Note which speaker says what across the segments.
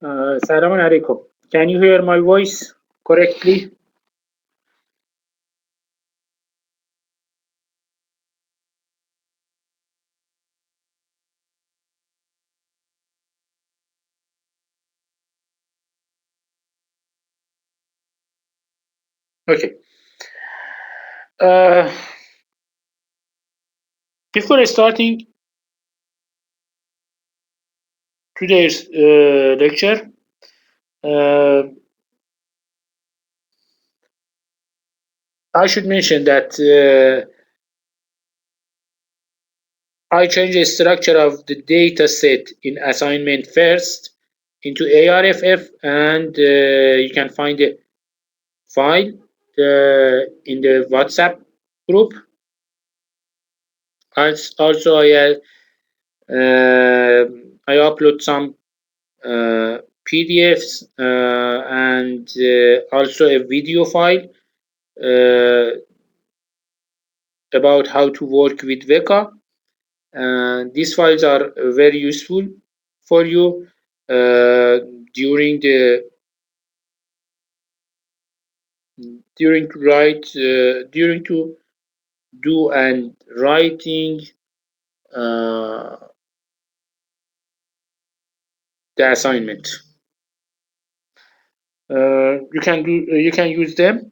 Speaker 1: Salam alaikum. Can you hear my voice correctly? Okay. Uh, Before starting today's lecture, uh, I should mention that I changed the structure of the data set in assignment first into ARFF, and you can find the file in the WhatsApp group. Also, I upload some PDFs and also a video file about how to work with Veka. These files are very useful for you during the during to do and writing the assignment. You can use them.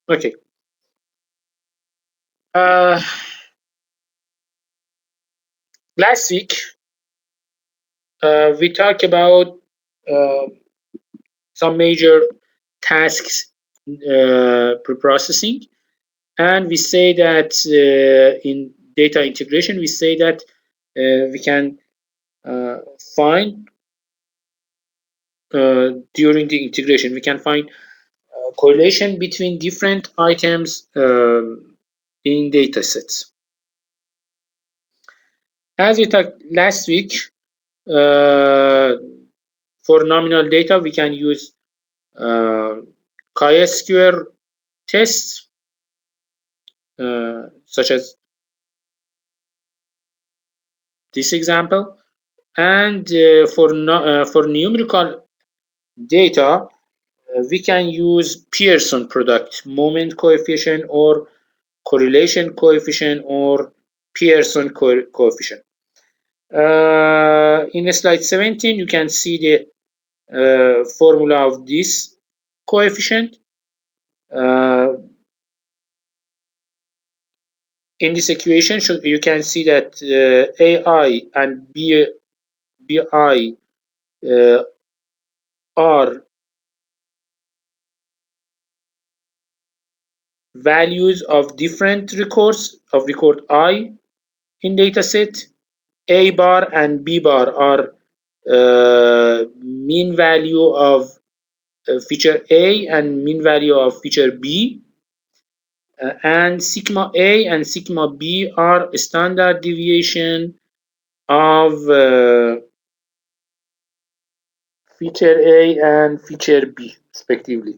Speaker 1: Okay. Last week we talked about some major tasks preprocessing, and we say that in data integration we say that we can find during the integration we can find correlation between different items in data sets. As we talked last week, for nominal data we can use chi-square tests such as this example, and for numerical data we can use Pearson product, moment coefficient, or correlation coefficient, or Pearson coefficient. In slide 17 you can see the formula of this coefficient. In this equation you can see that AI and BI are values of different records of record I in dataset. A bar and B bar are mean value of feature A and mean value of feature B, and sigma A and sigma B are standard deviation of feature A and feature B respectively.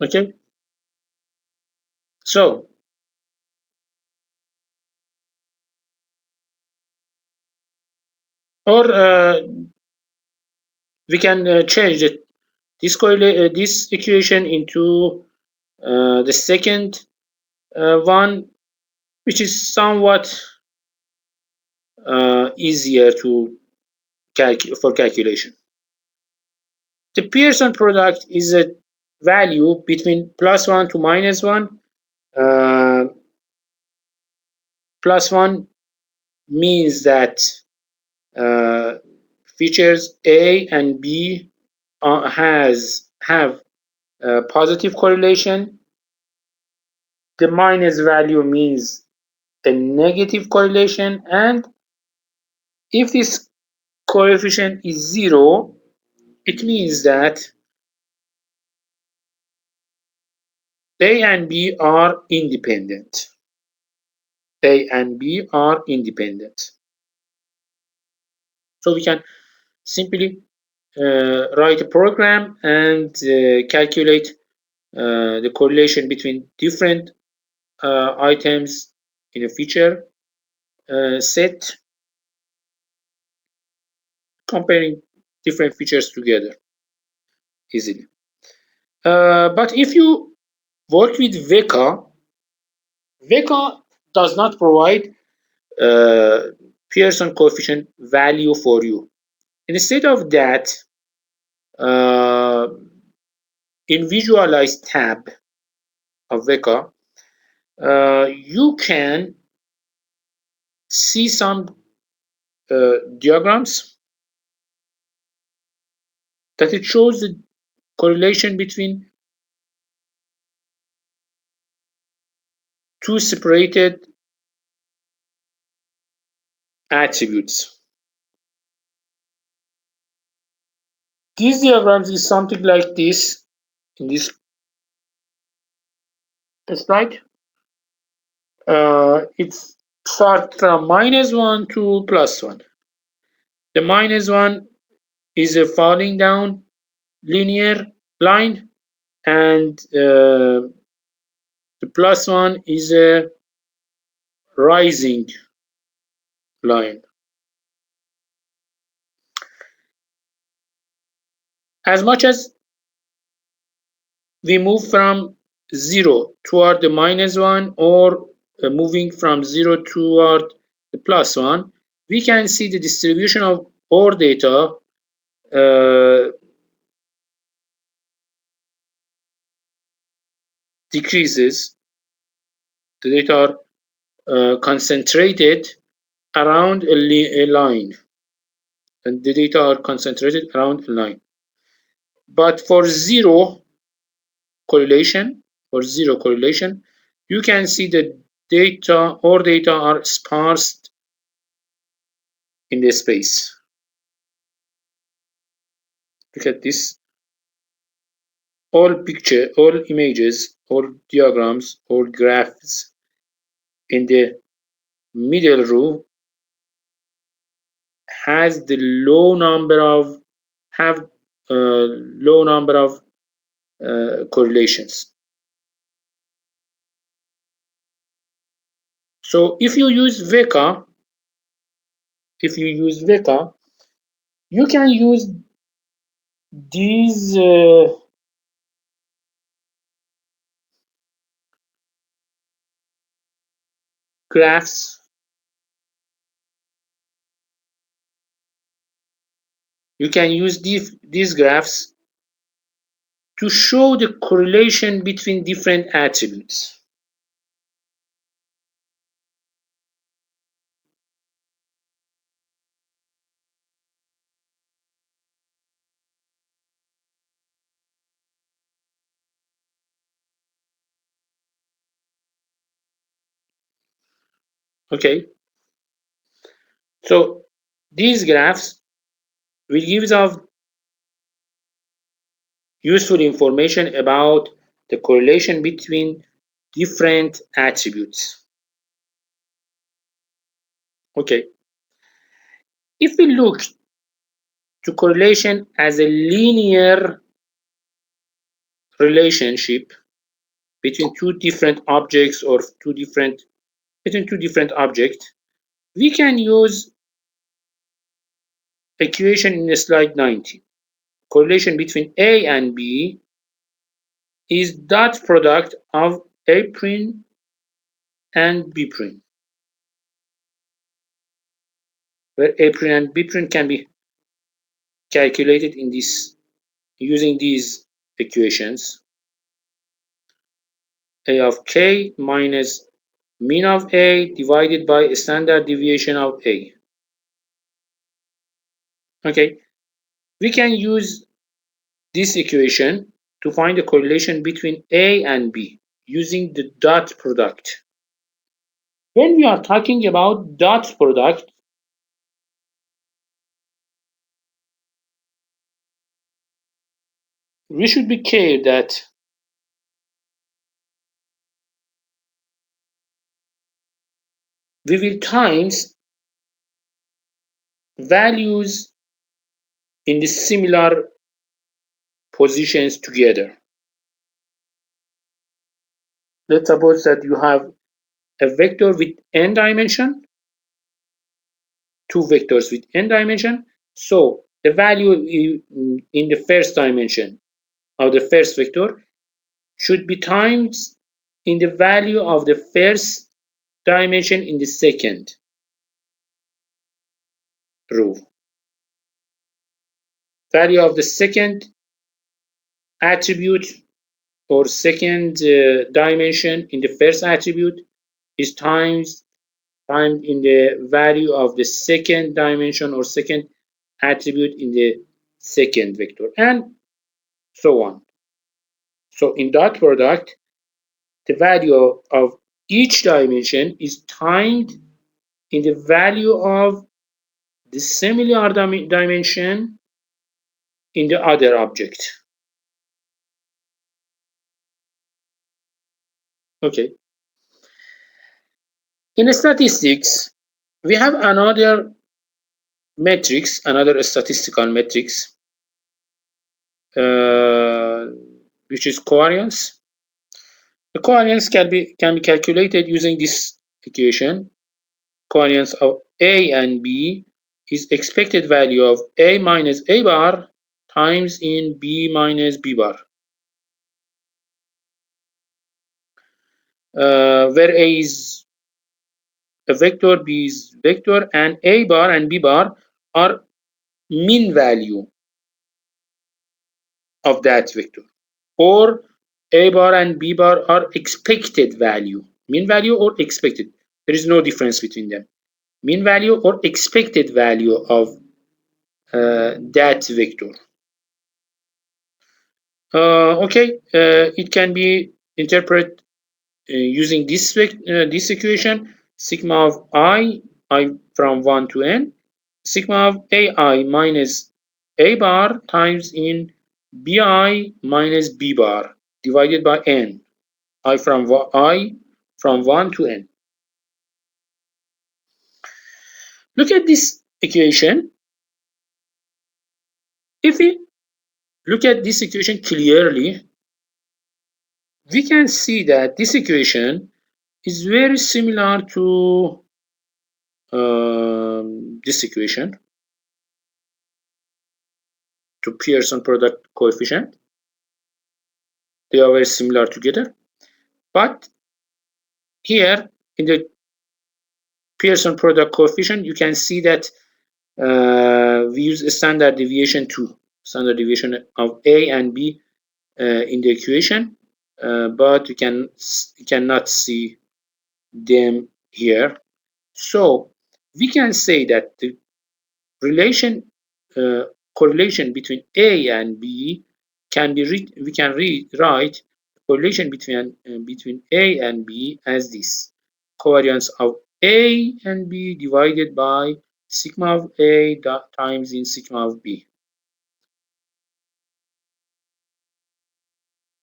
Speaker 1: Okay, so or we can change this equation into the second one, which is somewhat easier to for calculation. The Pearson product is a value between +1 to -1. +1 means that features A and B have positive correlation. The minus value means a negative correlation, and if this coefficient is 0, it means that A and B are independent. A and B are independent. So we can simply write a program and calculate the correlation between different items in a feature set, comparing different features together easily. But if you work with VECA does not provide Pearson coefficient value for you. Instead of that, in Visualize tab of VECA, you can see some diagrams that it shows the correlation between two separated attributes. These diagrams is something like this in this slide. It's start from -1 to +1. The -1 is a falling down linear line, and the +1 is a rising line. As much as we move from 0 toward the -1 or moving from 0 toward the +1, we can see the distribution of our data decreases. The data are concentrated around a line, and the data are concentrated around a line. But for zero correlation, you can see the data or data are sparse in the space. Look at this. All picture, all images, all diagrams, all graphs in the middle row has the low number of correlations. So if you use VECA, you can use these graphs. You can use these graphs to show the correlation between different attributes. Okay, so these graphs will give us useful information about the correlation between different attributes. Okay, if we look to correlation as a linear relationship between two different objects or between two different objects, we can use equation in slide 19. Correlation between A and B is dot product of A prime and B prime, where A prime and B prime can be calculated in this using these equations. A of k minus mean of A divided by standard deviation of A. Okay, we can use this equation to find the correlation between A and B using the dot product. When we are talking about dot product, we should be clear that we will times values in the similar positions together. Let's suppose that you have a vector with n dimension, two vectors with n dimension. So the value in the first dimension of the first vector should be times in the value of the first dimension in the second row. Value of the second attribute or second dimension in the first attribute is times in the value of the second dimension or second attribute in the second vector, and so on. So in dot product, the value of each dimension is timed in the value of the similar dimension in the other object. Okay. In statistics, we have another metrics, another statistical metrics, which is covariance. The covariance can be calculated using this equation. Covariance of A and B is expected value of A minus A bar times in B minus B bar, where A is a vector, B is vector, and A bar and B bar are mean value of that vector, or A bar and B bar are expected value, mean value or expected. There is no difference between them. Mean value or expected value of that vector. Okay, it can be interpreted using this equation: sigma of I from 1 to n, sigma of AI minus A bar times in BI minus B bar divided by n, I from 1 to n. Look at this equation. If we look at this equation clearly, we can see that this equation is very similar to this equation, to Pearson product coefficient. They are very similar together. But here in the Pearson product coefficient, you can see that we use a standard deviation 2, standard deviation of A and B in the equation, but you cannot see them here. So we can say that the correlation between A and B can be we can rewrite correlation between A and B as this: covariance of A and B divided by sigma of A times in sigma of B.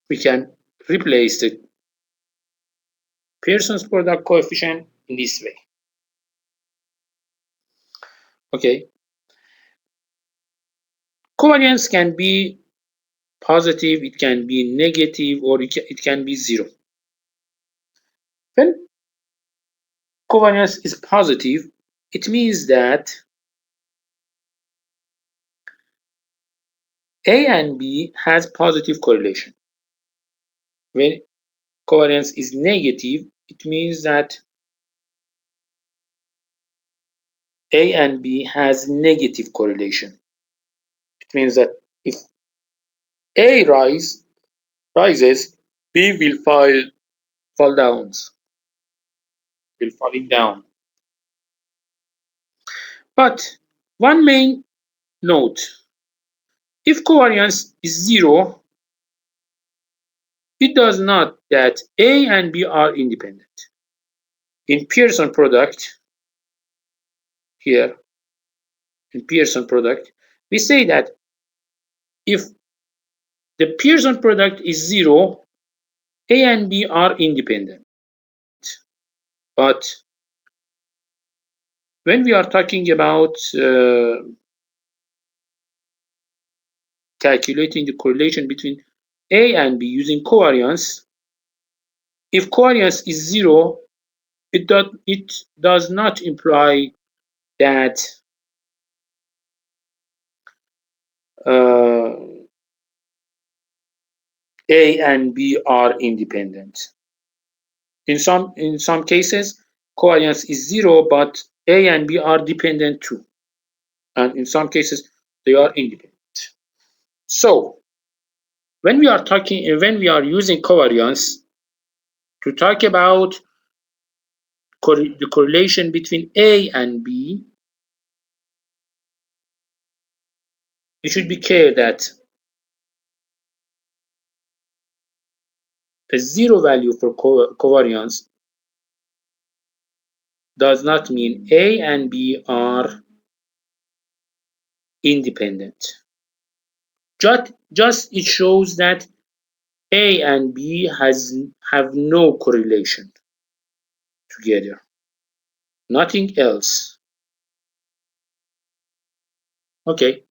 Speaker 1: We can replace the Pearson's product coefficient in this way. Okay. Covariance can be positive, it can be negative, or it can be zero. When covariance is positive, it means that A and B has positive correlation. When covariance is negative, it means that A and B has negative correlation. It means that if A rises, B will fall down, will falling down. But one main note: if covariance is zero, it does not that A and B are independent. In Pearson product, here in Pearson product, we say that if the Pearson product is zero, A and B are independent. But when we are talking about calculating the correlation between A and B using covariance. If covariance is 0, it does not imply that A and B are independent. In some cases, covariance is 0, but A and B are dependent too. And in some cases, they are independent. So when we are using covariance to talk about the correlation between A and B, you should be clear that a 0 value for covariance does not mean A and B are independent. Just it shows that A and B have no correlation together. Nothing else. Okay.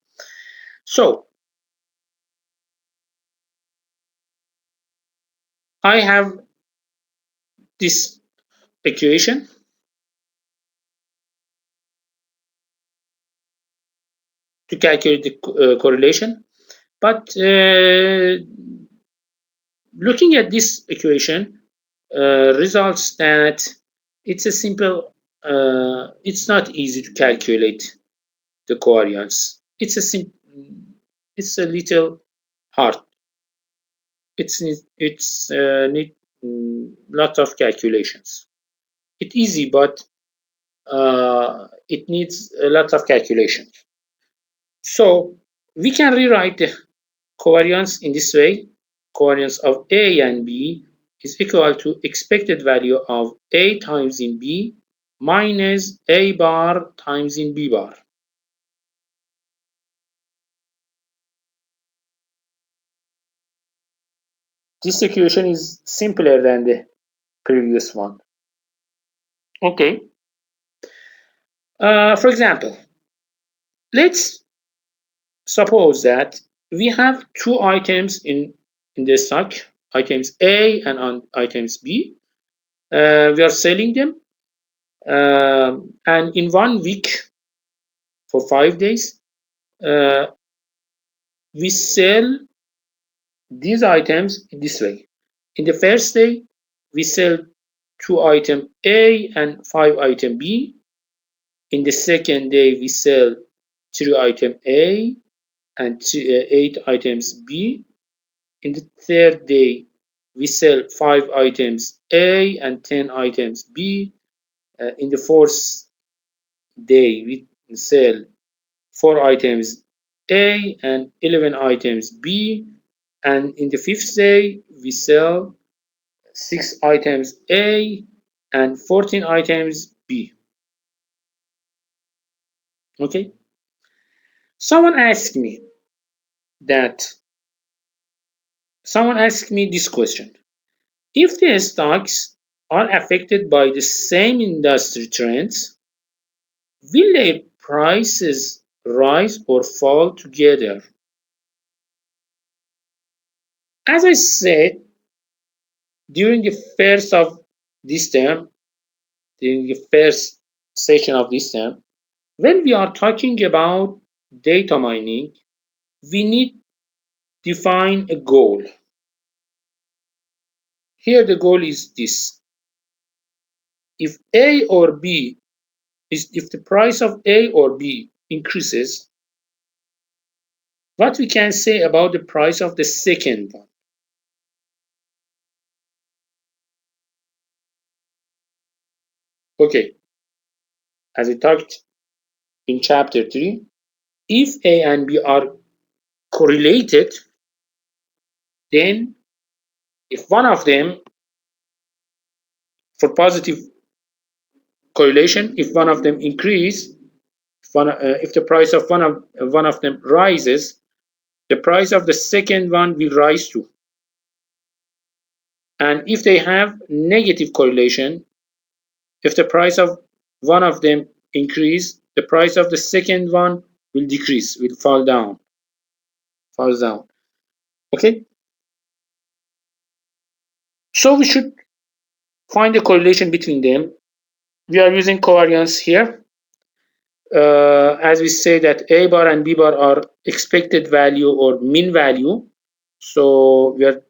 Speaker 1: So I have this equation to calculate the correlation, but looking at this equation results that it's a simple, it's not easy to calculate the covariance. It's a little hard. It's need lot of calculations. It's easy, but it needs a lot of calculations. So we can rewrite the covariance in this way. Covariance of A and B is equal to expected value of A times in B minus A bar times in B bar. This equation is simpler than the previous one. Okay. For example, let's suppose that we have two items in the stock, items A and items B. We are selling them, and in 1 week, for 5 days, we sell these items this way. In the first day, we sell 2 item A and 5 item B. In the second day, we sell 3 item A and 8 items B. In the third day, we sell 5 items A and 10 items B. In the fourth day, we sell 4 items A and 11 items B. And in the fifth day, we sell 6 items A and 14 items B. Okay. Someone asked me this question. If the stocks are affected by the same industry trends, will their prices rise or fall together? As I said, during the first session of this term, when we are talking about data mining, we need to define a goal. Here the goal is this. If A or B if the price of A or B increases, what we can say about the price of the second one? Okay, as I talked in chapter 3, if A and B are correlated, then if one of them, for positive correlation, if one of them increase, if the price of one of them rises, the price of the second one will rise too. And if they have negative correlation, if the price of one of them increase, the price of the second one will decrease, will fall down. falls down. Okay. So we should find a correlation between them. We are using covariance here. As we say that A bar and B bar are expected value or mean value. So we are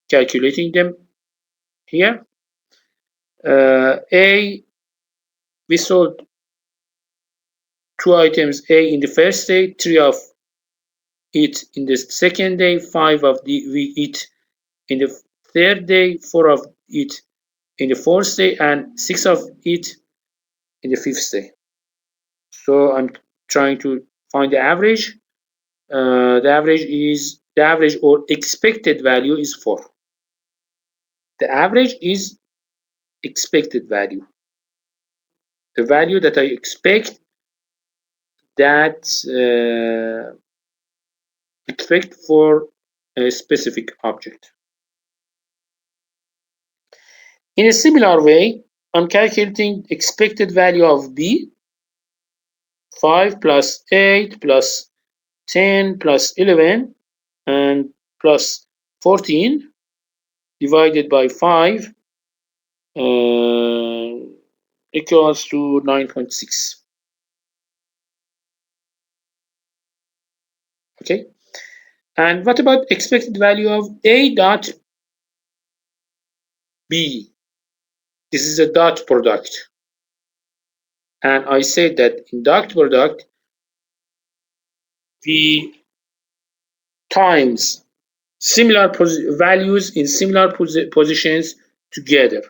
Speaker 1: calculating them here. A, we sold 2 items A in the first day, 3 of it in the second day, 5 of it in the third day, 4 of it in the fourth day, and 6 of it in the fifth day. So I'm trying to find the average. The average or expected value is 4. The average is expected value. The value that I expect for a specific object. In a similar way, I'm calculating expected value of B, 5 plus 8 plus 10 plus 11 and plus 14 divided by 5 equals to 9.6. Okay. And what about expected value of A dot B? This is a dot product. And I said that in dot product, we times similar values in similar positions together.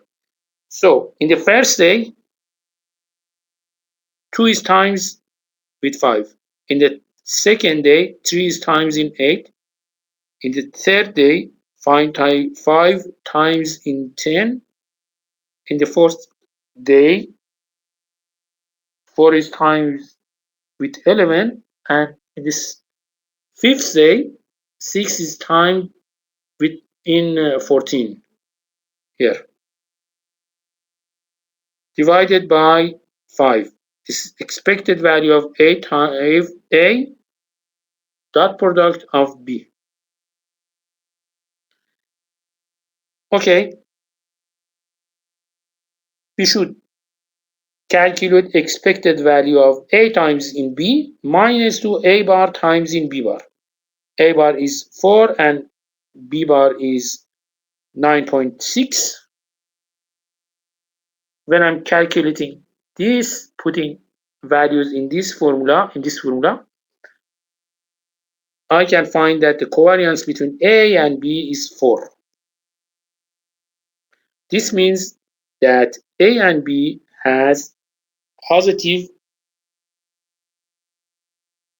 Speaker 1: So in the first day, 2 is times with 5. In the second day, 3 is times in 8. In the third day, 5 times in 10. In the fourth day, 4 is times with 11. And in this fifth day, 6 is times in 14 here. Divided by 5. This expected value of A dot product of B. Okay. We should calculate expected value of A times in B minus 2 A bar times in B bar. A bar is 4 and B bar is 9.6. When I'm calculating this, putting values in this formula, I can find that the covariance between A and B is 4. This means that A and B has positive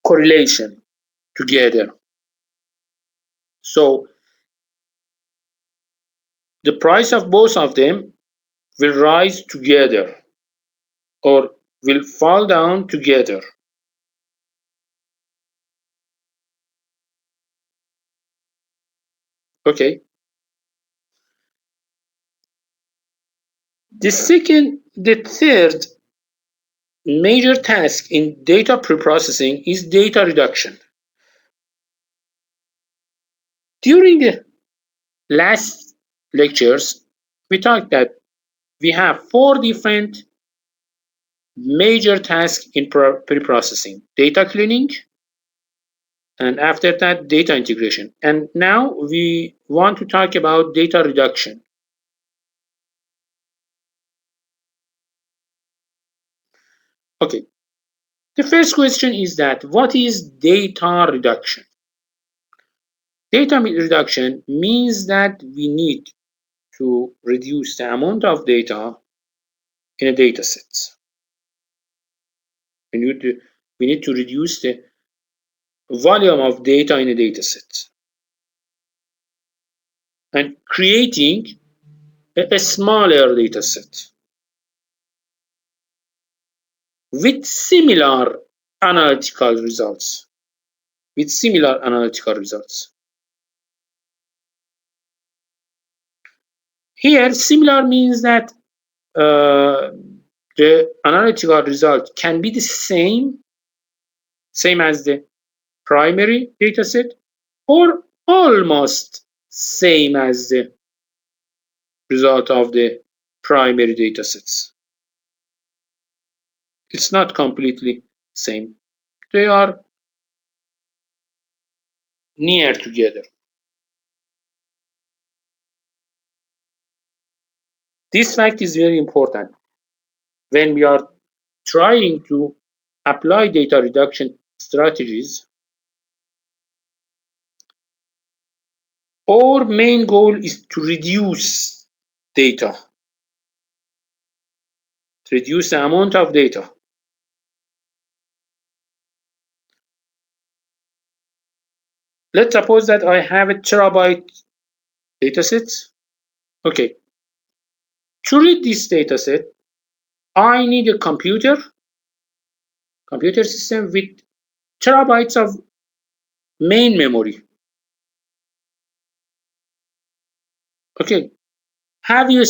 Speaker 1: correlation together. So the price of both of them will rise together or will fall down together. Okay. The third major task in data preprocessing is data reduction. During the last lectures, we talked that we have 4 different major tasks in preprocessing: data cleaning, and after that, data integration. And now we want to talk about data reduction. Okay. The first question is that what is data reduction? Data reduction means that we need to reduce the amount of data in a data set. We need to reduce the volume of data in a data set and creating a smaller data set with similar analytical results. Here, similar means that the analytical result can be the same as the primary dataset, or almost same as the result of the primary datasets. It's not completely same. They are near together. This fact is very important when we are trying to apply data reduction strategies. Our main goal is to reduce data, to reduce the amount of data. Let's suppose that I have a terabyte dataset. Okay. To read this dataset, I need a computer system with terabytes of main memory. Okay. Have you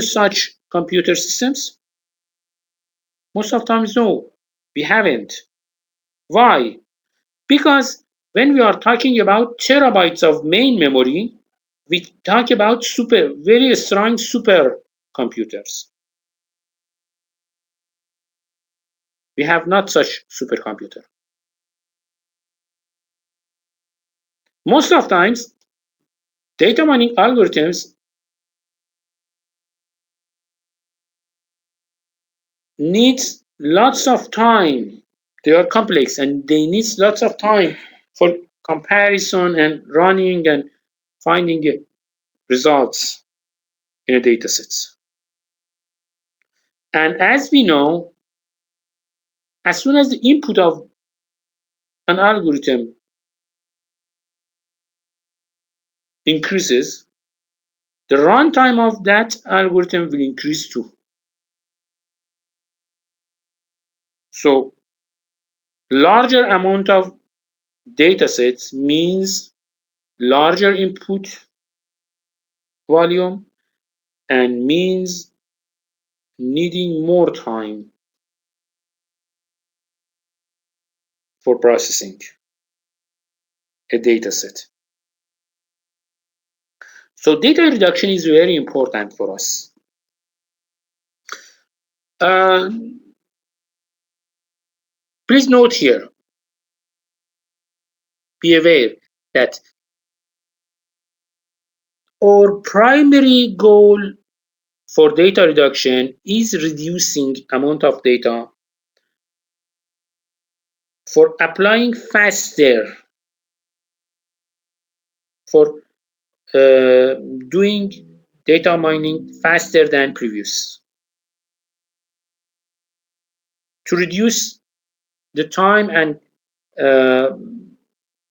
Speaker 1: such computer systems? Most of the times, no, we haven't. Why? Because when we are talking about terabytes of main memory, we talk about very strong super computers. We have not such supercomputer. Most of times, data mining algorithms needs lots of time. They are complex and they need lots of time for comparison and running and finding the results in a data sets. And as we know, as soon as the input of an algorithm increases, the runtime of that algorithm will increase too. So larger amount of data sets means larger input volume and means needing more time for processing a data set. So data reduction is very important for us. Please note here, be aware that our primary goal for data reduction is reducing amount of data for applying faster, for doing data mining faster than previous, to reduce the time and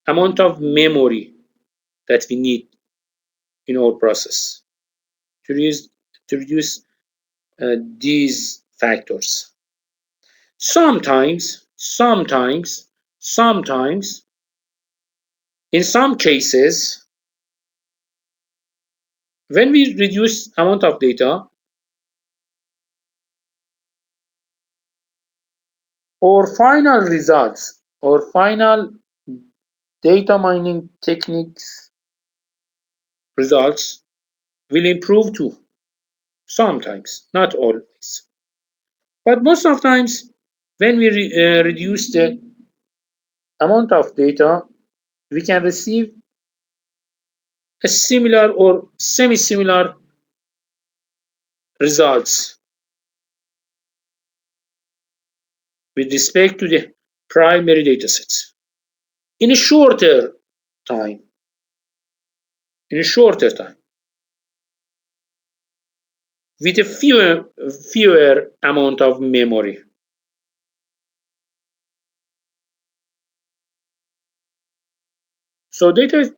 Speaker 1: amount of memory that we need in our process, to reduce these factors. Sometimes, in some cases, when we reduce amount of data, our final results, our final data mining techniques results will improve too. Sometimes, not always. But most of times, when we reduce the amount of data, we can receive a similar or semi-similar results with respect to the primary datasets in a shorter time. With a fewer amount of memory. So data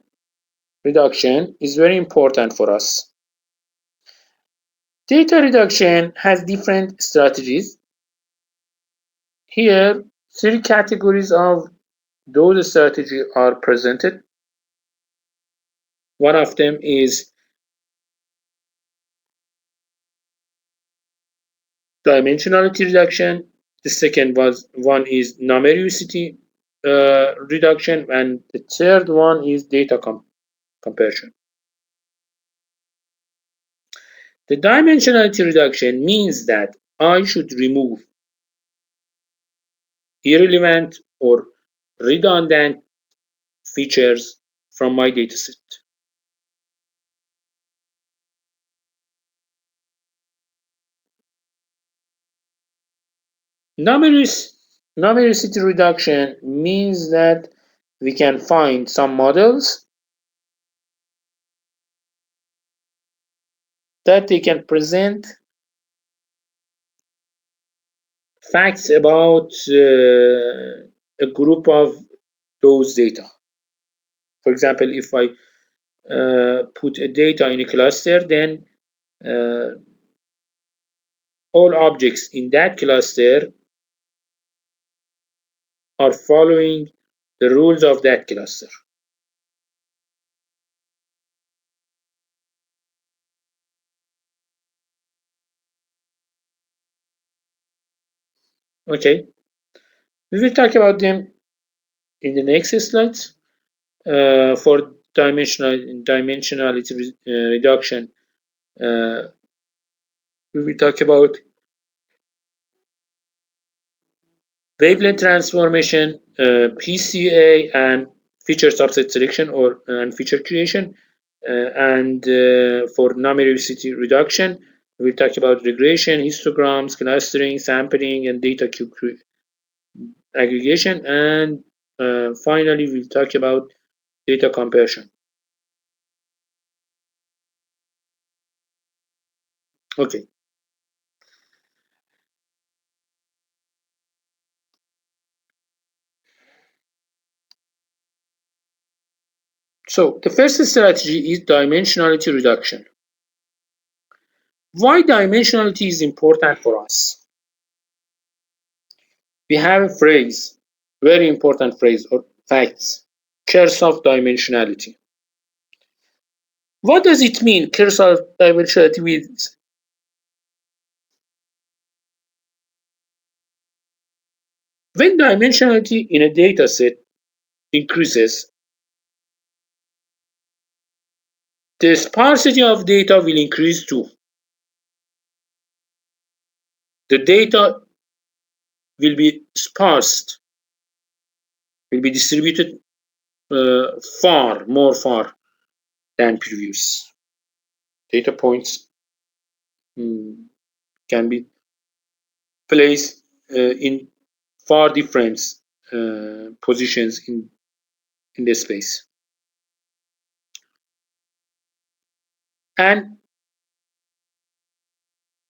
Speaker 1: reduction is very important for us. Data reduction has different strategies. Here, 3 categories of those strategies are presented. One of them is dimensionality reduction. The second one is numericity. reduction, and the third one is data compression. The dimensionality reduction means that I should remove irrelevant or redundant features from my dataset. Numericity reduction means that we can find some models that they can present facts about a group of those data. For example, if I put a data in a cluster, then all objects in that cluster are following the rules of that cluster. Okay, we will talk about them in the next slides. For dimensionality reduction, we will talk about Wavelet Transformation, PCA, and feature subset selection and feature creation. And for numericity reduction, we'll talk about regression, histograms, clustering, sampling, and data cube aggregation. And finally, we'll talk about data compression. Okay. So the first strategy is dimensionality reduction. Why dimensionality is important for us? We have a phrase, very important phrase or facts, curse of dimensionality. What does it mean, curse of dimensionality means? When dimensionality in a data set increases, the sparsity of data will increase too. The data will be sparse, will be distributed far than previous. Data points can be placed in far different positions in the space. And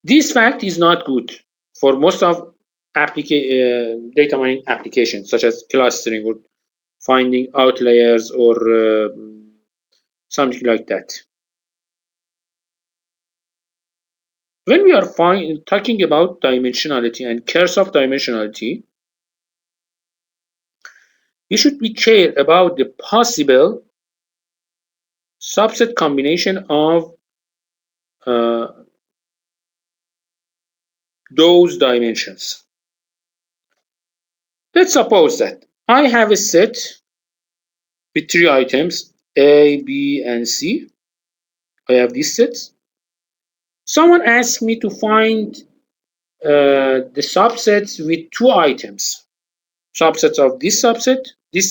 Speaker 1: this fact is not good for most of data mining applications, such as clustering or finding outliers or something like that. When we are talking about dimensionality and curse of dimensionality, we should be care about the possible subset combination of those dimensions. Let's suppose that I have a set with 3 items, A, B, and C. I have these sets. Someone asked me to find the subsets with 2 items. Subsets of this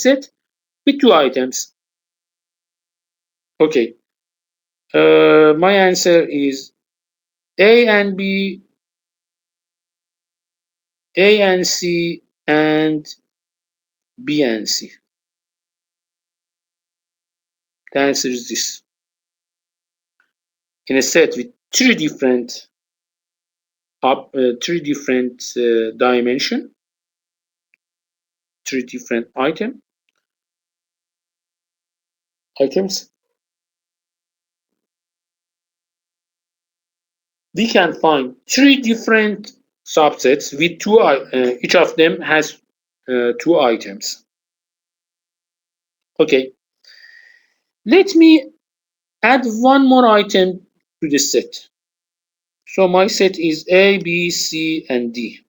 Speaker 1: set, with 2 items. Okay. My answer is A and B, A and C, and B and C. The answer is this. In a set with 3 different dimension, 3 different items, we can find 3 different subsets with 2 each of them has 2 items. Okay, let me add one more item to the set. So my set is A, B, C, and D.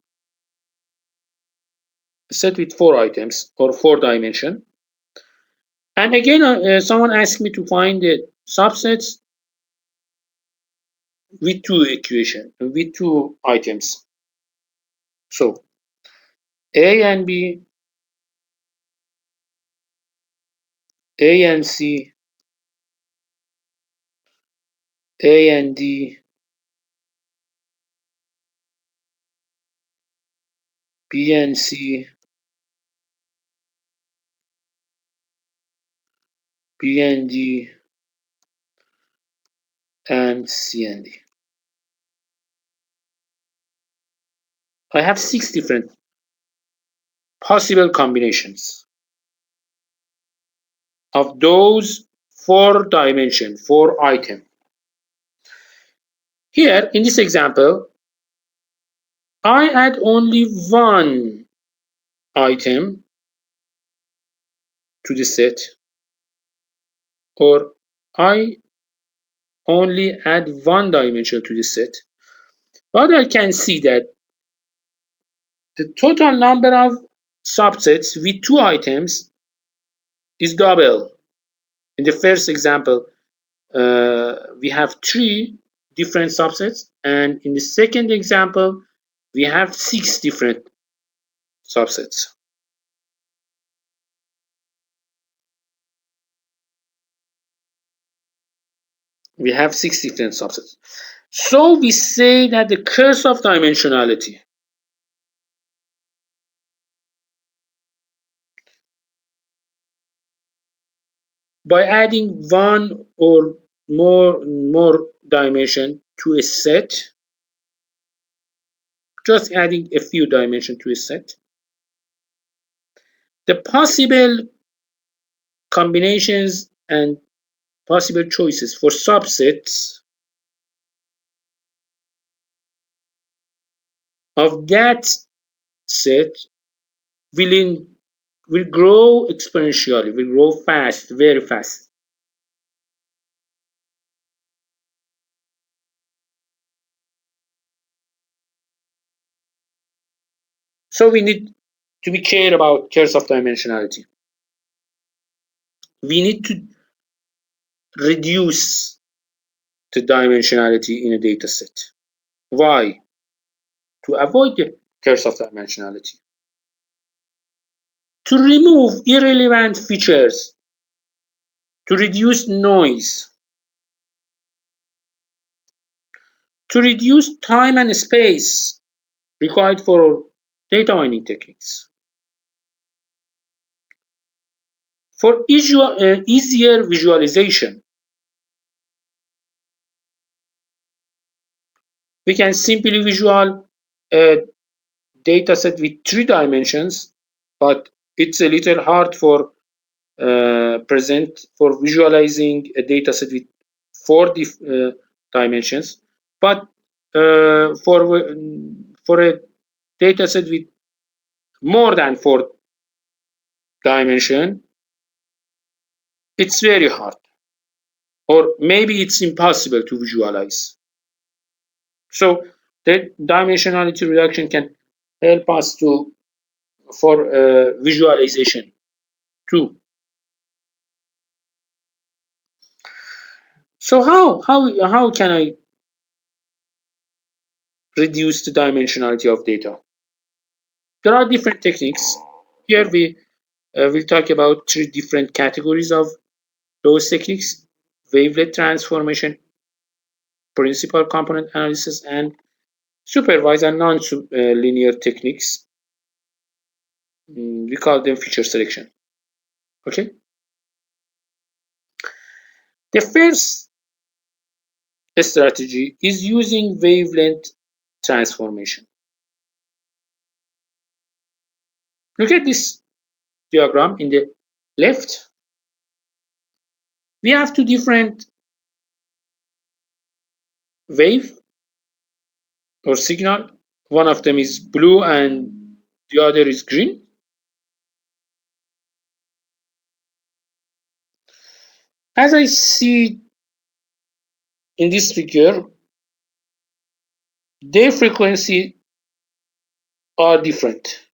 Speaker 1: set with 4 items or 4 dimension. And again, someone asked me to find the subsets with 2 items. So A and B, A and C, A and D, B and C, B and D, and C and D. I have 6 different possible combinations of those 4 dimension, 4 item. Here in this example, I add only 1 item to the set, or I only add 1 dimension to the set. But I can see that the total number of subsets with 2 items is double. In the first example, we have 3 different subsets, and in the second example, we have 6 different subsets. We have 6 different subsets. So we say that the curse of dimensionality by adding 1 or more dimension to a set, just adding a few dimension to a set, the possible combinations and possible choices for subsets of that set will grow exponentially, will grow fast, very fast. So we need to be care about curse of dimensionality. We need to reduce the dimensionality in a data set. Why? To avoid the curse of dimensionality. To remove irrelevant features, to reduce noise, to reduce time and space required for data mining techniques, for easier visualization. We can simply visual a data set with 3 dimensions, but it's a little hard for visualizing a data set with 4 dimensions. But for a data set with more than 4 dimension, it's very hard, or maybe it's impossible to visualize. So the dimensionality reduction can help us for visualization too. So how can I reduce the dimensionality of data? There are different techniques. Here we will talk about 3 different categories of those techniques: wavelet transformation, principal component analysis, and supervised and non-linear techniques. We call them feature selection. Okay. The first strategy is using wavelet transformation. Look at this diagram in the left. We have 2 different wave or signal. One of them is blue and the other is green. As I see in this figure, their frequency are different.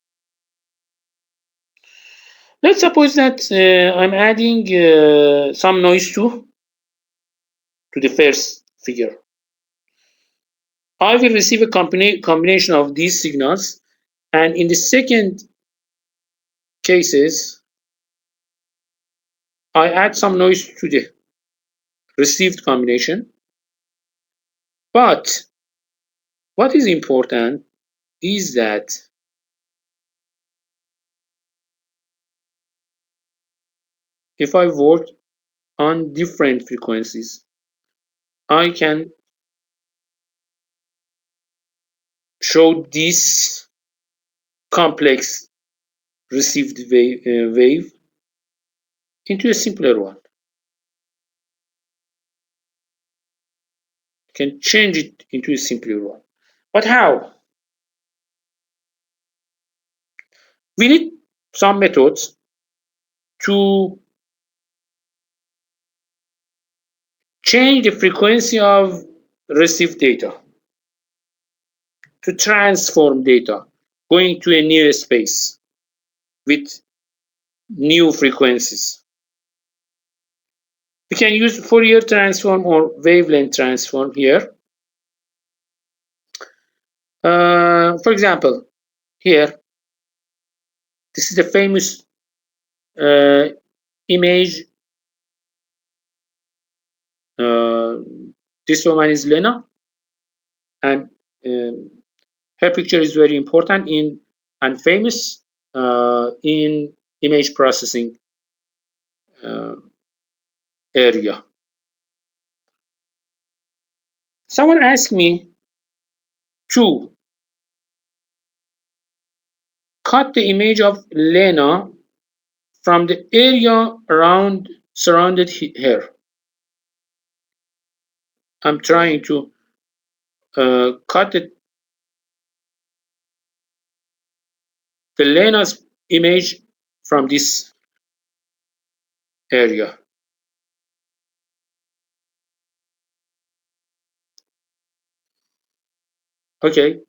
Speaker 1: Let's suppose that I'm adding some noise to the first figure. I will receive a combination of these signals, and in the second cases, I add some noise to the received combination. But what is important is that if I work on different frequencies, I can show this complex received wave into a simpler one. Can change it into a simpler one. But how? We need some methods to change the frequency of received data, to transform data, going to a new space with new frequencies. We can use Fourier transform or wavelength transform here. For example, here, this is the famous image. This woman is Lena, and her picture is very important and famous in image processing area. Someone asked me to cut the image of Lena from the area around surrounded her. I'm trying to cut the Lena's image from this area. Okay.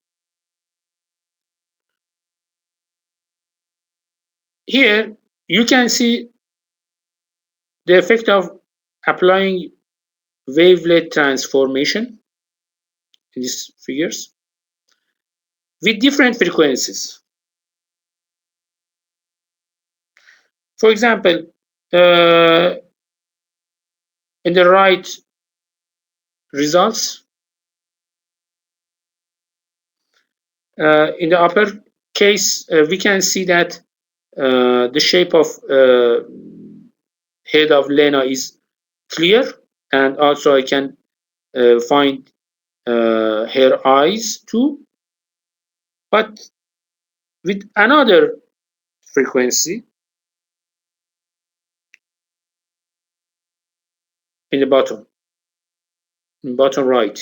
Speaker 1: Here you can see the effect of applying wavelet transformation in these figures with different frequencies. For example, in the right results, in the upper case, we can see that the shape of head of Lena is clear, and also I can find her eyes too. But with another frequency in the bottom right,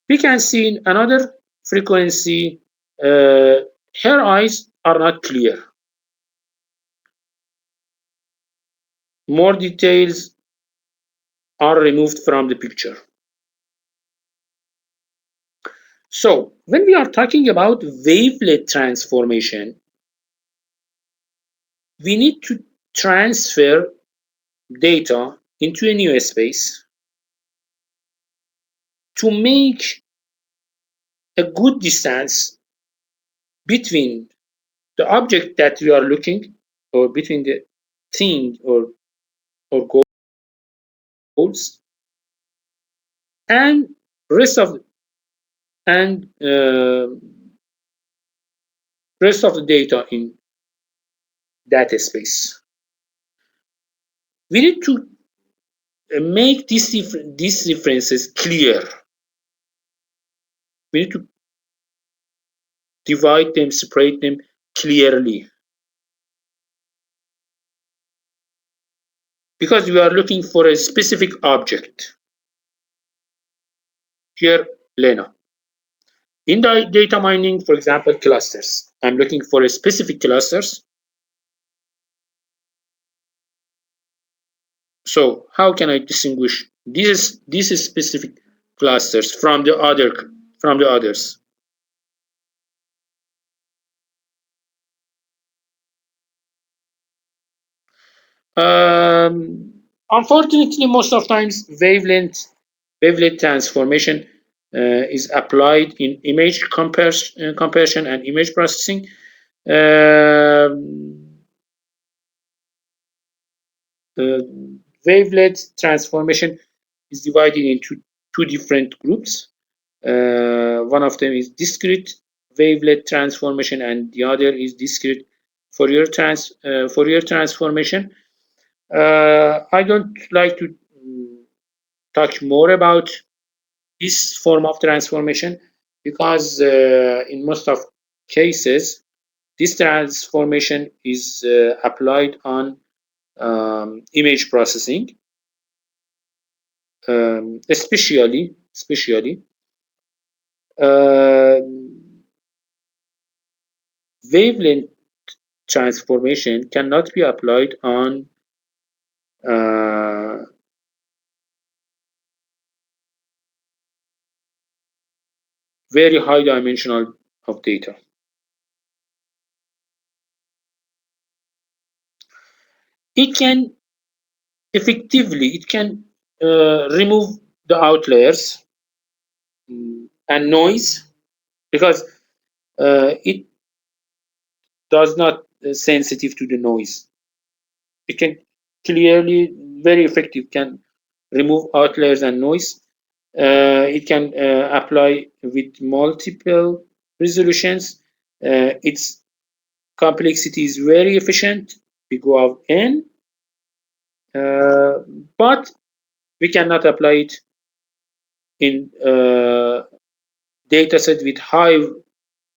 Speaker 1: we can see in another frequency her eyes are not clear. More details are removed from the picture. So when we are talking about wavelet transformation, we need to transfer data into a new space to make a good distance between the object that we are looking, or between the thing or goals, and rest of the data in that space. We need to make these differences clear. We need to divide them, separate them clearly, because we are looking for a specific object. Here, Lena. In the data mining, for example, clusters. I'm looking for a specific clusters. So how can I distinguish these specific clusters from the others? Unfortunately, most of times wavelet transformation is applied in image compression and image processing. Wavelet transformation is divided into two different groups. One of them is discrete wavelet transformation, and the other is discrete Fourier transformation. I don't like to talk more about this form of transformation because in most of cases, this transformation is applied on image processing, especially uh, wavelength transformation cannot be applied on uh, very high dimensional of data. It can remove the outliers and noise because it does not sensitive to the noise. It can clearly, very effective, can remove outliers and noise. It can apply with multiple resolutions. Its complexity is very efficient. We go of n, but we cannot apply it in data set with high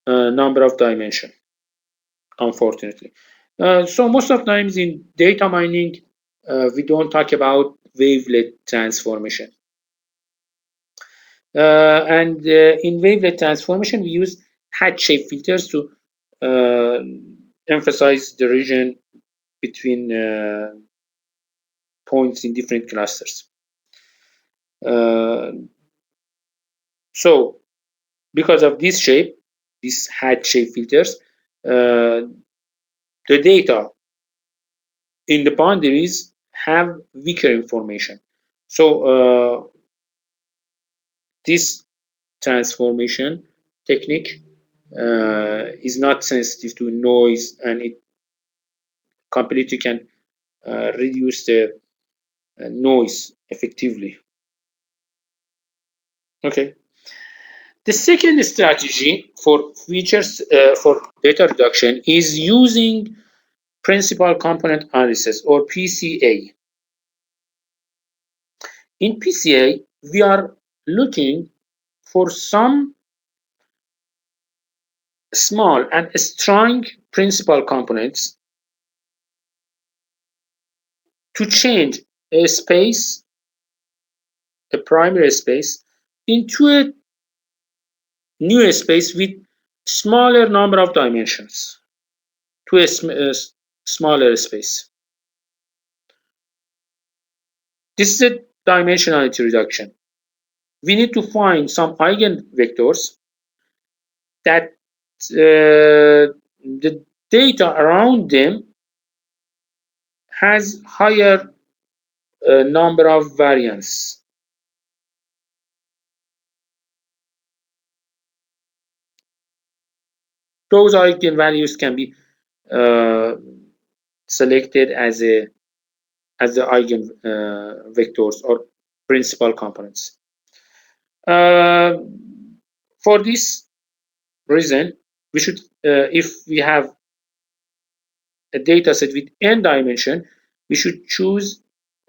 Speaker 1: number of dimension, unfortunately. So most of times in data mining, we don't talk about wavelet transformation. And in wavelet transformation, we use hat shape filters to emphasize the region between points in different clusters. So because of this shape, these hat shape filters, the data in the boundaries have weaker information. So this transformation technique is not sensitive to noise, and it completely can reduce the noise effectively. Okay. The second strategy for features for data reduction is using principal component analysis, or PCA. In PCA, we are looking for some small and strong principal components to change a space, a primary space, into a new space with smaller number of dimensions to a smaller space. This is a dimensionality reduction. We need to find some eigenvectors that the data around them has higher number of variance. Those eigenvalues can be selected as the eigenvectors or principal components. For this reason, we should, if we have a data set with n dimension, we should choose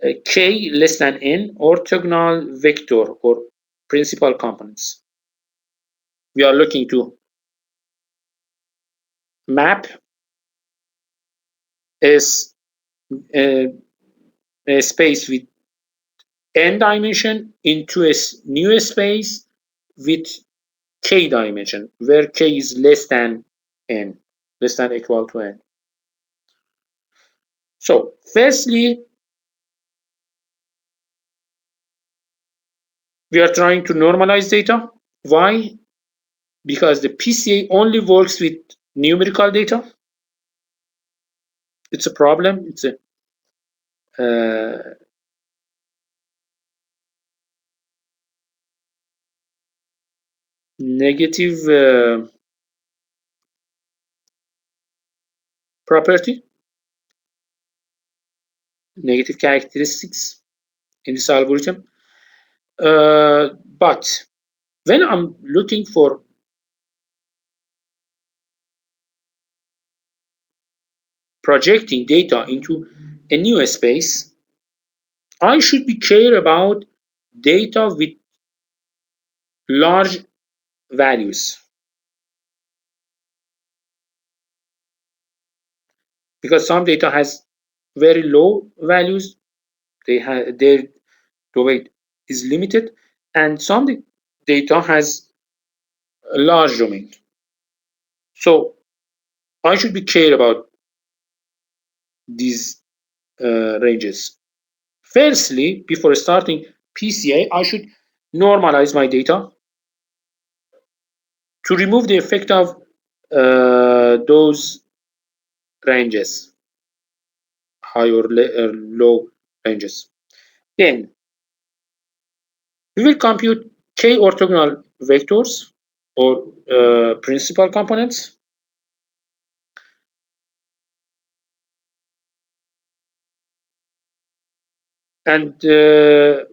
Speaker 1: a k less than n orthogonal vector or principal components. We are looking to map a space with n dimension into a new space with k dimension, where k is less than n, less than equal to n. So firstly, we are trying to normalize data. Why? Because the PCA only works with numerical data. It's a problem. negative property, negative characteristics in this algorithm. But when I'm looking for projecting data into a new space, I should be care about data with large values, because some data has very low values, their domain is limited, and some data has a large domain. So I should be care about these ranges. Firstly, before starting PCA, I should normalize my data to remove the effect of those ranges, high or low ranges. Then we will compute k orthogonal vectors or principal components. And we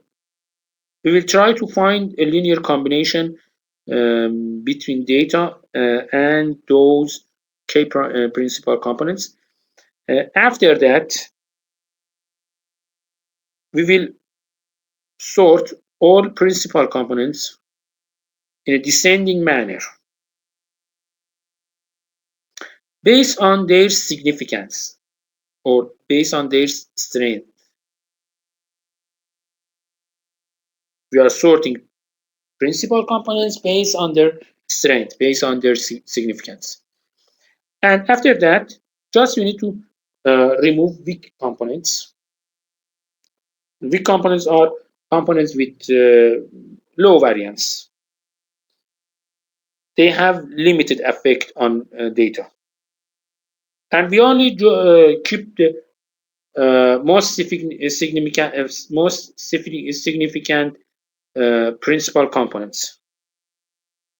Speaker 1: will try to find a linear combination between data and those k principal components. After that, we will sort all principal components in a descending manner based on their significance or based on their strength. We are sorting principal components based on their strength, based on their significance. And after that, just you need to remove weak components. Weak components are components with low variance. They have limited effect on data. And we only keep the most significant principal components.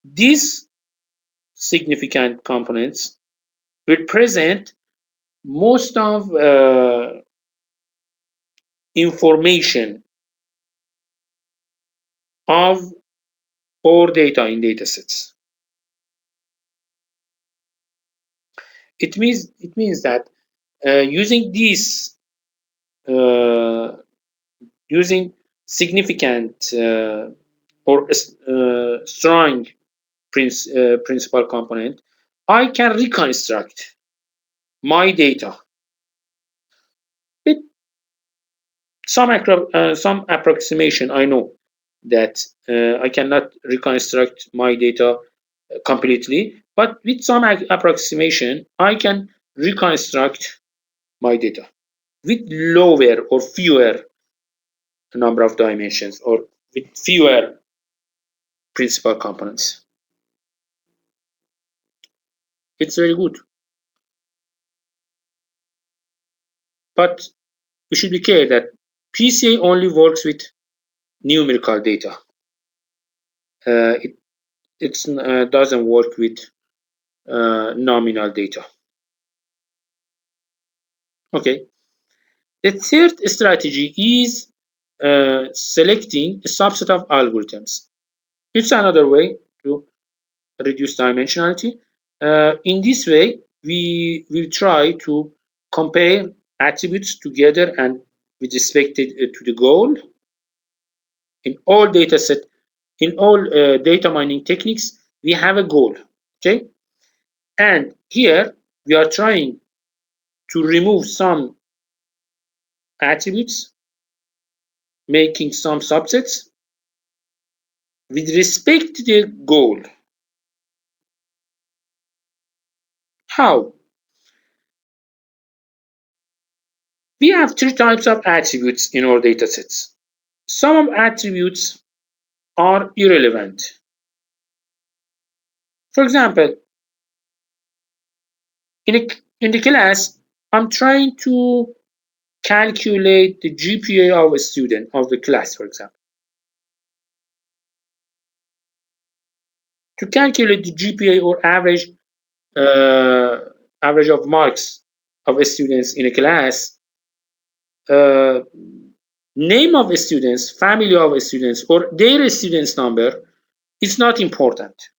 Speaker 1: These significant components will present most of information of our data in datasets. It means that using these using significant or strong principal component, I can reconstruct my data with some approximation. I know that I cannot reconstruct my data completely, but with some approximation, I can reconstruct my data with lower or fewer number of dimensions or with fewer principal components. It's very good. But we should be clear that PCA only works with numerical data. It doesn't work with nominal data. Okay. The third strategy is selecting a subset of algorithms. It's another way to reduce dimensionality. In this way, we will try to compare attributes together and with respect to the goal. In all dataset, in all data mining techniques, we have a goal. Okay, and here we are trying to remove some attributes, making some subsets with respect to the goal. How? We have three types of attributes in our datasets. Some attributes are irrelevant. For example, in the class, I'm trying to calculate the GPA of a student of the class, for example. To calculate the GPA or average of marks of students in a class, name of students, family of students, or their students number is not important.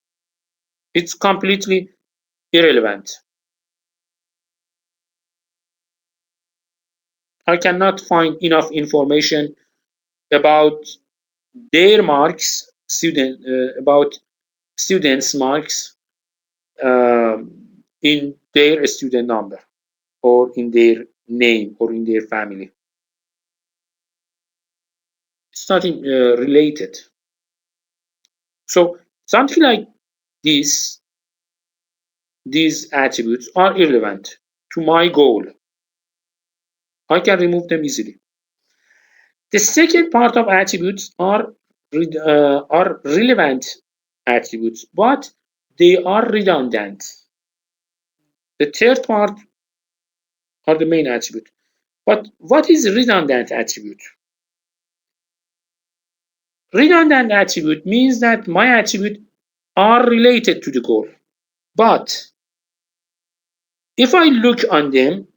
Speaker 1: It's completely irrelevant. I cannot find enough information about their marks, about students' marks in their student number or in their name or in their family. It's not related. So something like this, these attributes are irrelevant to my goal. I can remove them easily. The second part of attributes are relevant attributes, but they are redundant. The third part are the main attribute. But what is redundant attribute? Redundant attribute means that my attributes are related to the goal. But if I look on them,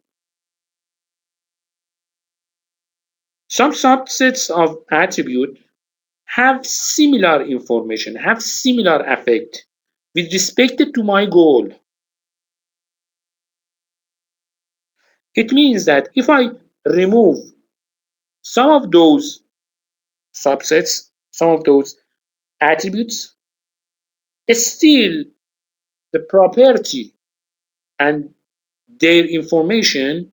Speaker 1: some subsets of attribute have similar information, have similar effect with respect to my goal. It means that if I remove some of those subsets, some of those attributes, still the property and their information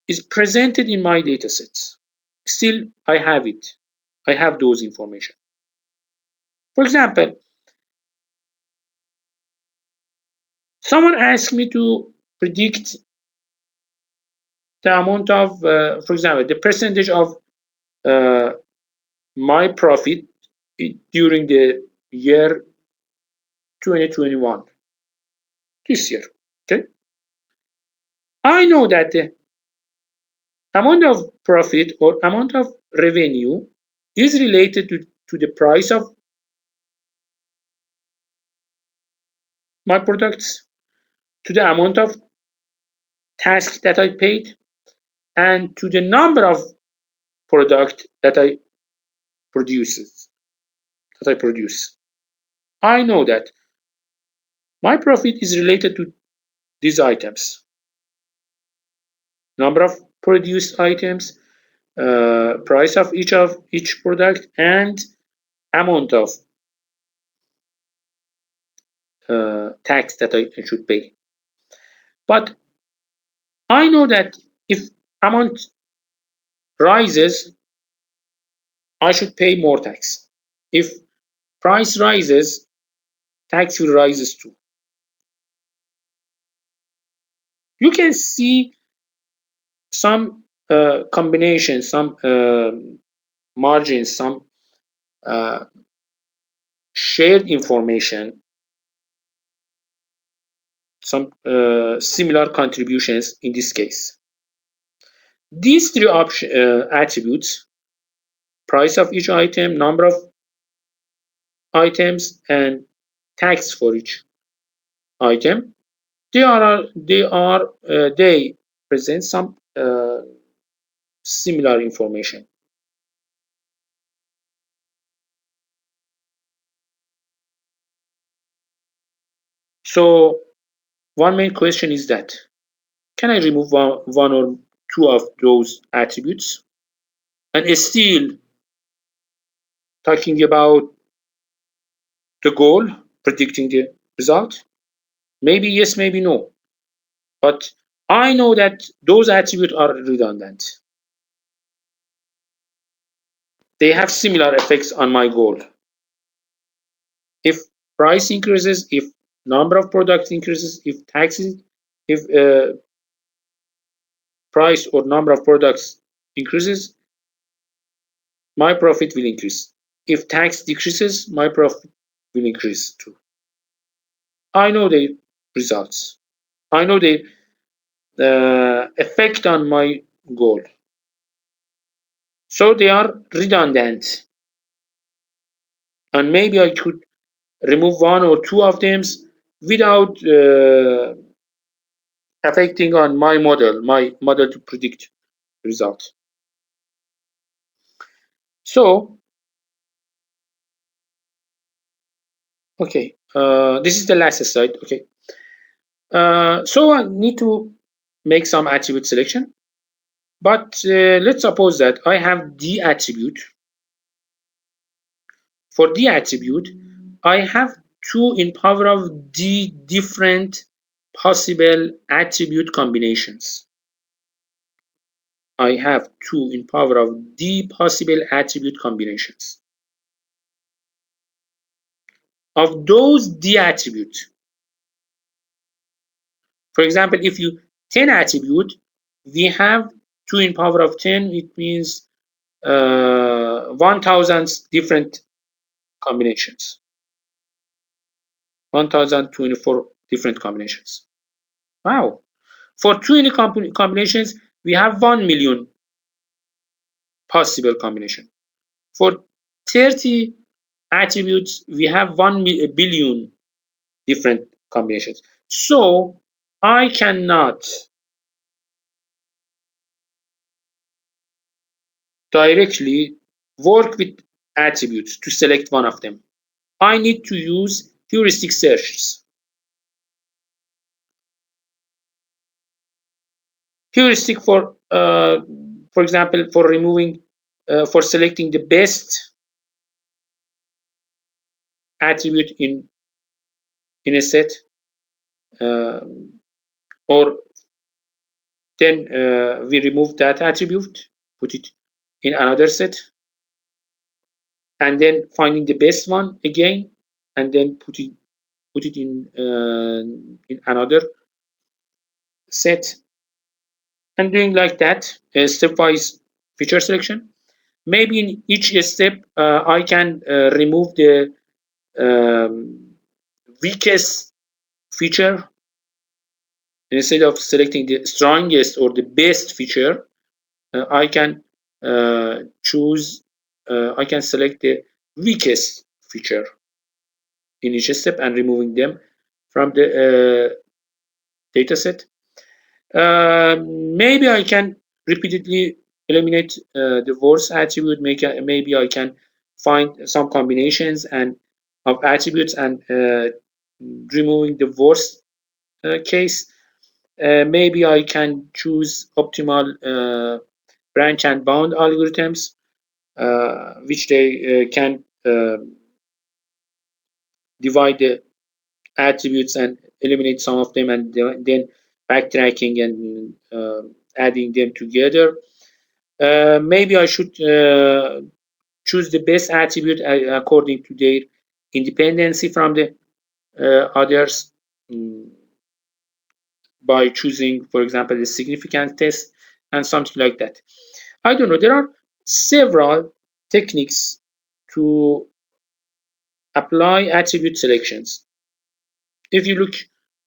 Speaker 1: is presented in my datasets. Still, I have it. I have those information. For example, someone asked me to predict the amount of, for example, the percentage of my profit during the year 2021, this year. Okay, I know that the amount of profit or amount of revenue is related to the price of my products, to the amount of tasks that I paid, and to the number of product that I produce. I know that my profit is related to these items: number of produced items, price of each product, and amount of tax that I should pay. But I know that if amount rises, I should pay more tax. If price rises, tax will rise too. You can see some combinations, some margins, some shared information, some similar contributions in this case. These three attributes, price of each item, number of items, and tax for each item, they present some similar information. So one main question is that, can I remove one or two of those attributes and still talking about the goal, predicting the result? Maybe yes, maybe no. But I know that those attributes are redundant. They have similar effects on my goal. If price increases, if number of products increases, if taxes, if price or number of products increases, my profit will increase. If tax decreases, my profit will increase too. I know the results. I know the effect on my goal. So they are redundant, and maybe I could remove one or two of them without affecting on my model to predict result. So, okay, this is the last slide. Okay, so I need to make some attribute selection, but let's suppose that I have the attribute. For the attribute, I have 2 in power of d different possible attribute combinations. I have 2 in power of d possible attribute combinations. Of those d attributes, for example, if you 10 attribute, we have 2 in power of 10, it means 1000 different combinations. 1024 different combinations. Wow. For 20 combinations, we have 1 million possible combination. For 30 attributes, we have 1 billion different combinations. So I cannot directly work with attributes to select one of them. I need to use heuristic searches. Heuristic for example, for removing, for selecting the best attribute in a set, or then we remove that attribute, put it in another set, and then finding the best one again, and then put it in another set, and doing like that, stepwise feature selection. Maybe in each step, I can remove the weakest feature. Instead of selecting the strongest or the best feature, I can choose, I can select the weakest feature in each step and removing them from the data set. Maybe I can repeatedly eliminate the worst attribute. Maybe I can find some combinations and of attributes and removing the worst case. Maybe I can choose optimal branch and bound algorithms, which they can divide the attributes and eliminate some of them, and then backtracking and adding them together. Maybe I should choose the best attribute according to their independency from the others, by choosing, for example, the significance test and something like that. I don't know. There are several techniques to apply attribute selections. If you look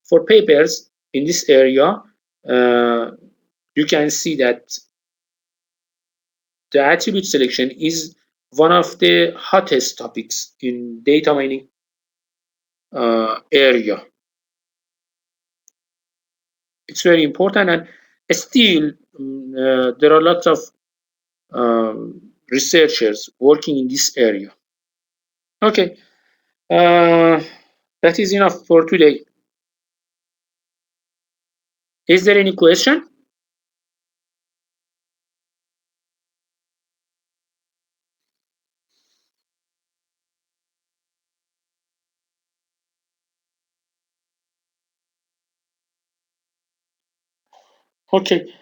Speaker 1: for papers in this area, you can see that the attribute selection is one of the hottest topics in data mining area. It's very important, and still there are lots of researchers working in this area. Okay, that is enough for today. Is there any question? Okay.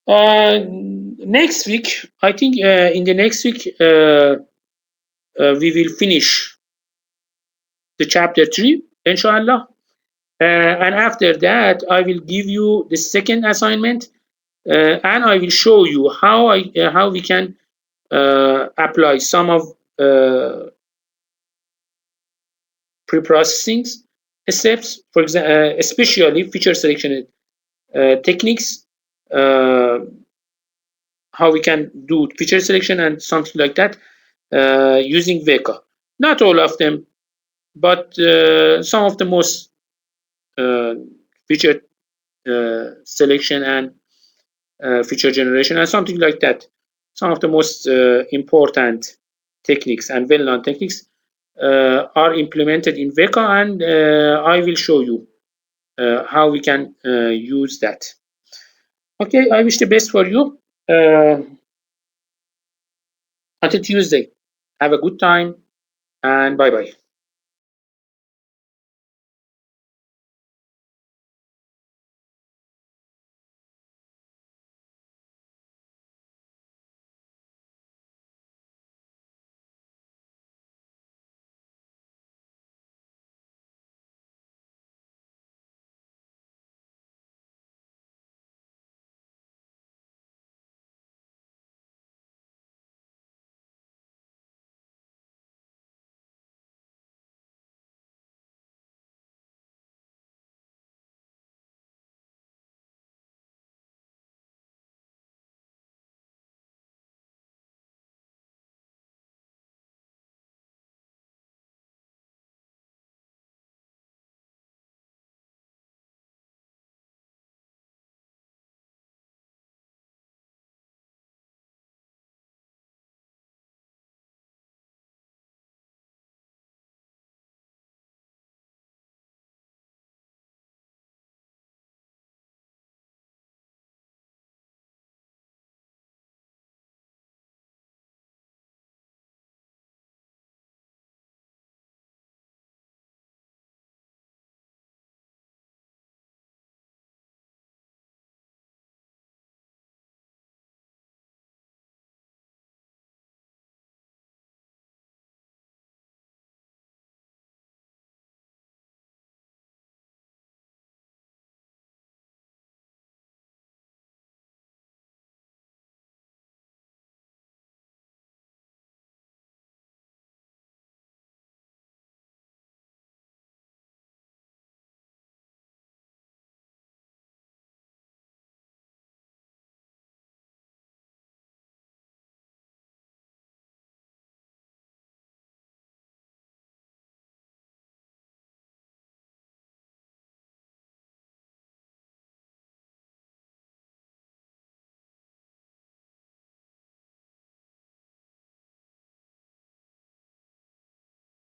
Speaker 1: Next week, I think in the next week, we will finish the chapter 3, inshallah. And after that, I will give you the second assignment, and I will show you how we can apply some of preprocessing steps, for example, especially feature selection techniques, how we can do feature selection and something like that using VECA. Not all of them, but some of the most feature selection and feature generation and something like that. Some of the most important techniques and well-known techniques are implemented in VECA, and I will show you how we can use that. Okay, I wish the best for you. Until Tuesday, have a good time and bye-bye.